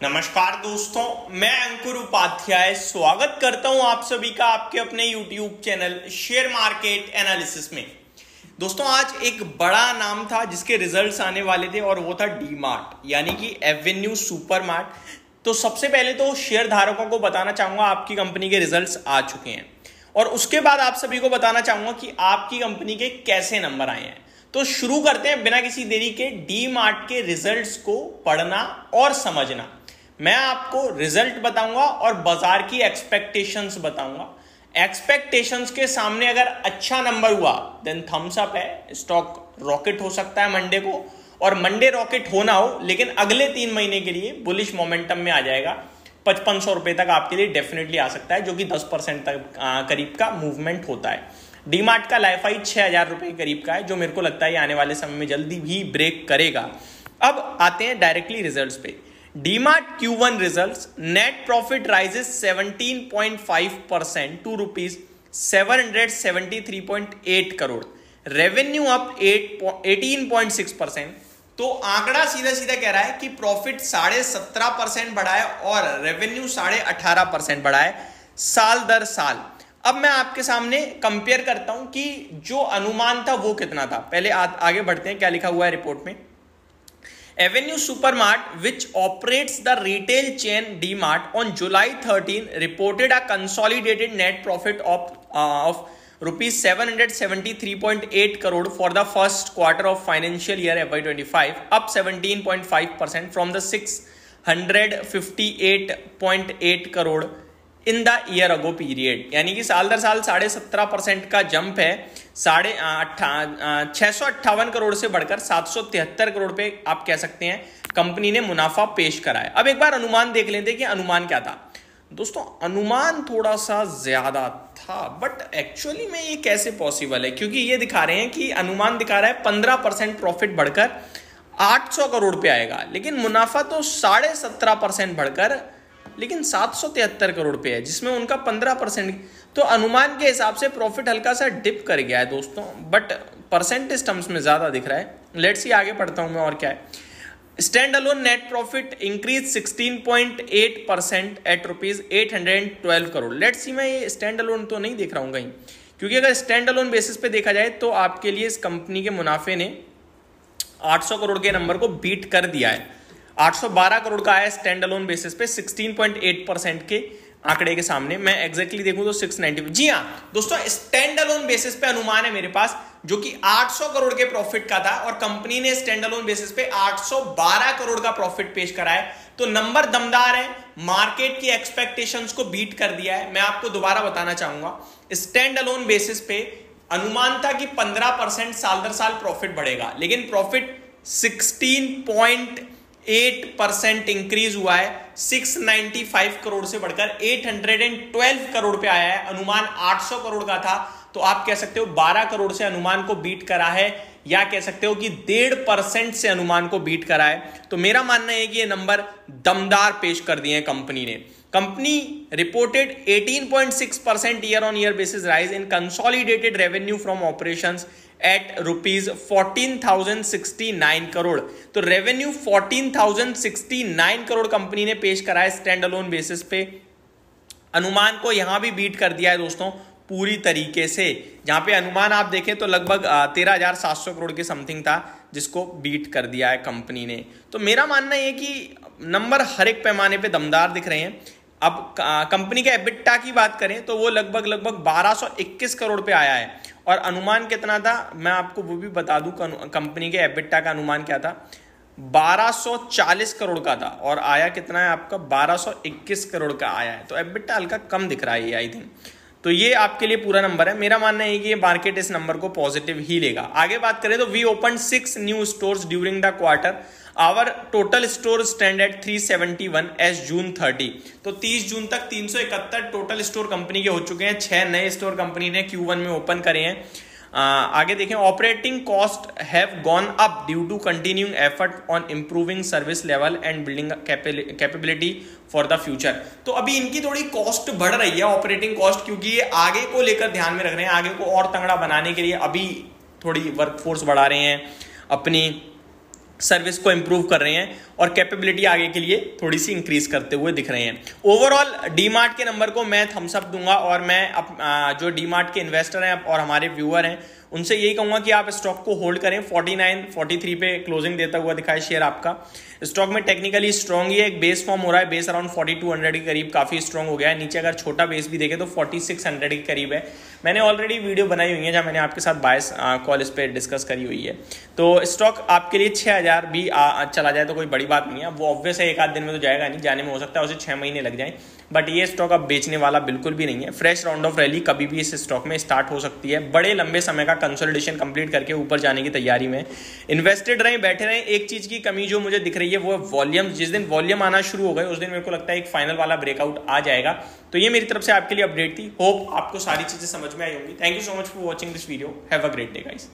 नमस्कार दोस्तों, मैं अंकुर उपाध्याय स्वागत करता हूं आप सभी का आपके अपने YouTube channel share market analysis में। दोस्तों, आज एक बड़ा नाम था जिसके रिजल्ट्स आने वाले थे और वो था डी मार्ट यानी कि एवेन्यू सुपर मार्ट। तो सबसे पहले तो शेयर धारकों को बताना चाहूंगा आपकी कंपनी के रिजल्ट्स आ चुके हैं और उसके बाद आप सभी को बताना चाहूंगा कि आपकी कंपनी के कैसे नंबर आए हैं। तो शुरू करते हैं बिना किसी देरी के डी मार्ट के रिजल्ट्स को पढ़ना और समझना। मैं आपको रिजल्ट बताऊंगा और बाजार की एक्सपेक्टेशंस बताऊंगा। एक्सपेक्टेशंस के सामने अगर अच्छा नंबर हुआ देन थम्स अप है, स्टॉक रॉकेट हो सकता है मंडे को, और मंडे रॉकेट होना हो लेकिन अगले 3 महीने के लिए बुलिश मोमेंटम में आ जाएगा। 5500 रुपए तक आपके लिए डेफिनेटली आ सकता है, जो कि 10% तक करीब का मूवमेंट होता है। डीमार्ट का लाइफ हाई 6000 रुपए के करीब का है, जो मेरे को लगता है आने वाले समय में जल्दी भी ब्रेक करेगा। अब आते हैं डायरेक्टली रिजल्ट्स पे। DMart Q1 results, net profit rises 17.5% to ₹773.8 crore, revenue up 18.6%। तो आंकड़ा सीधा सीधा कह रहा है कि प्रॉफिट 17.5% बढ़ा है और रेवेन्यू 18.5% बढ़ा है साल दर साल। अब मैं आपके सामने कंपेयर करता हूं कि जो अनुमान था वो कितना था। पहले आगे बढ़ते हैं, क्या लिखा हुआ है रिपोर्ट में। Avenue Supermart, which operates the retail chain DMart, on July 13 reported a consolidated net profit of rupees 773.8 crore for the first quarter of financial year FY25, up 17.5% from the 658.8 crore in the year ago period. यानी कि साल दर साल 17.5% का jump है। 658 करोड़ से बढ़कर 773 करोड़ पे आप कह सकते हैं कंपनी ने मुनाफा पेश करा है। अब एक बार अनुमान देख लेते हैं कि अनुमान क्या था। दोस्तों, अनुमान थोड़ा सा ज्यादा था, बट एक्चुअली में ये कैसे पॉसिबल है, क्योंकि ये दिखा रहे हैं कि अनुमान दिखा रहा है 15% प्रॉफिट बढ़कर 800 करोड़ पे आएगा, लेकिन मुनाफा तो 17.5% बढ़कर लेकिन 773 करोड़ पे है, जिसमें उनका 15%। तो अनुमान के हिसाब से प्रॉफिट हल्का सा डिप कर गया है दोस्तों, बट परसेंटेज टर्म्स में ज्यादा दिख रहा है। लेट्स सी, आगे पढ़ता हूं मैं और क्या है। Stand alone net profit increase 16.8% at ₹812 crore. Let's see, मैं ये स्टैंड अलोन तो नहीं देख रहा हूं कहीं, क्योंकि अगर स्टैंड अलोन बेसिस पे देखा जाए तो आपके लिए इस कंपनी के मुनाफे ने 800 करोड़ के नंबर को बीट कर दिया है। 812 करोड़ का आया स्टैंड अलोन बेसिस पे 16.8% के आंकड़े के सामने। मैं एग्जैक्टली देखूं तो 690। जी हां दोस्तों, स्टैंड अलोन बेसिस पे अनुमान है मेरे पास जो कि 800 करोड़ के प्रॉफिट का था और कंपनी ने स्टैंड अलोन बेसिस पे 812 करोड़ का प्रॉफिट पेश करा है। तो नंबर दमदार है, मार्केट की एक्सपेक्टेशंस को बीट कर दिया है। मैं आपको दोबारा बताना चाहूंगा, स्टैंड अलोन बेसिस पे अनुमान था कि 15% साल दर साल प्रॉफिट बढ़ेगा, लेकिन प्रॉफिट 16.8% इंक्रीज हुआ है। 695 करोड़ से बढ़कर 812 करोड़ पे आया है। अनुमान 800 करोड़ का था, तो आप कह सकते हो 12 करोड़ से अनुमान को बीट करा है, या कह सकते हो कि 1.5% से अनुमान को बीट करा है। तो मेरा मानना है कि ये नंबर दमदार पेश कर दिए हैं कंपनी ने। Company reported 18.6% year on year basis rise in consolidated revenue from operations at ₹14,069 crore. तो रेवेन्यू 14,069 करोड़ कंपनी ने पेश करा है स्टैंड अलोन बेसिस पे। अनुमान को यहां भी बीट कर दिया है दोस्तों पूरी तरीके से। जहां पे अनुमान आप देखें तो लगभग 13,700 करोड़ के समथिंग था, जिसको बीट कर दिया है कंपनी ने। तो मेरा मानना है कि नंबर हर एक पैमाने पे दमदार दिख रहे हैं। अब कंपनी के एबिटा की बात करें तो वो लगभग 1221 करोड़ पे आया है, और अनुमान कितना था मैं आपको वो भी बता दूं। कंपनी के एबिटा का अनुमान क्या था, 1240 करोड़ का था, और आया कितना है आपका 1221 करोड़ का आया है। तो एबिटा हल्का कम दिख रहा है ये, आई थिंक। तो ये आपके लिए पूरा नंबर है। मेरा मानना है कि ये मार्केट इस नंबर को पॉजिटिव ही लेगा। आगे बात करें तो we open 6 new stores during the quarter. Our total store stand at 371 as June 30। तो 30 जून तक 371 टोटल स्टोर कंपनी के हो चुके हैं। 6 नए स्टोर कंपनी ने Q1 में ओपन करे हैं। आगे देखें, operating cost have gone up due to continuing effort on improving service level and building capability for the future. तो अभी इनकी थोड़ी कॉस्ट बढ़ रही है, ऑपरेटिंग कॉस्ट, क्योंकि ये आगे को लेकर ध्यान में रख रहे हैं। आगे को और तगड़ा बनाने के लिए अभी थोड़ी वर्कफोर्स बढ़ा रहे हैं, अपनी सर्विस को इंप्रूव कर रहे हैं और कैपेबिलिटी आगे के लिए थोड़ी सी इंक्रीज करते हुए दिख रहे हैं। ओवरऑल डीमार्ट के नंबर को मैं थम्स अप दूंगा और मैं जो डीमार्ट के इन्वेस्टर हैं और हमारे व्यूअर हैं उनसे यही कहूंगा कि आप स्टॉक को होल्ड करें। 49-43 पे क्लोजिंग देता हुआ दिखाए शेयर आपका। स्टॉक में टेक्निकली स्ट्रॉन्ग ही है, एक बेस फॉर्म हो रहा है, बेस अराउंड 4200 के करीब काफी स्ट्रॉन्ग हो गया है। नीचे अगर छोटा बेस भी देखें तो 4600 के करीब है। मैंने ऑलरेडी वीडियो बनाई हुई है जहां मैंने आपके साथ बायस कॉल इस पे डिस्कस करी हुई है। तो स्टॉक आपके लिए 6000 भी चला जाए तो कोई बड़ी बात नहीं है। वो ऑब्वियस है एक आध दिन में तो जाएगा नहीं, जाने में हो सकता है उसे 6 महीने लग जाए, बट ये स्टॉक अब बेचने वाला बिल्कुल भी नहीं है। फ्रेश राउंड ऑफ रैली कभी भी इस स्टॉक में स्टार्ट हो सकती है। बड़े लंबे समय का कंसोलिडेशन कंप्लीट करके ऊपर जाने की तैयारी में इन्वेस्टेड रहें, बैठे रहें। एक चीज की कमी जो मुझे दिख रही है वो है वॉल्यूम। जिस दिन वॉल्यूम आना शुरू हो गए उस दिन मेरे को लगता है एक फाइनल वाला ब्रेकआउट आ जाएगा। तो ये मेरी तरफ से आपके लिए अपडेट थी। होप आपको सारी चीजें समझ में आई होंगी। Thank you so much for watching this video. Have a great day guys.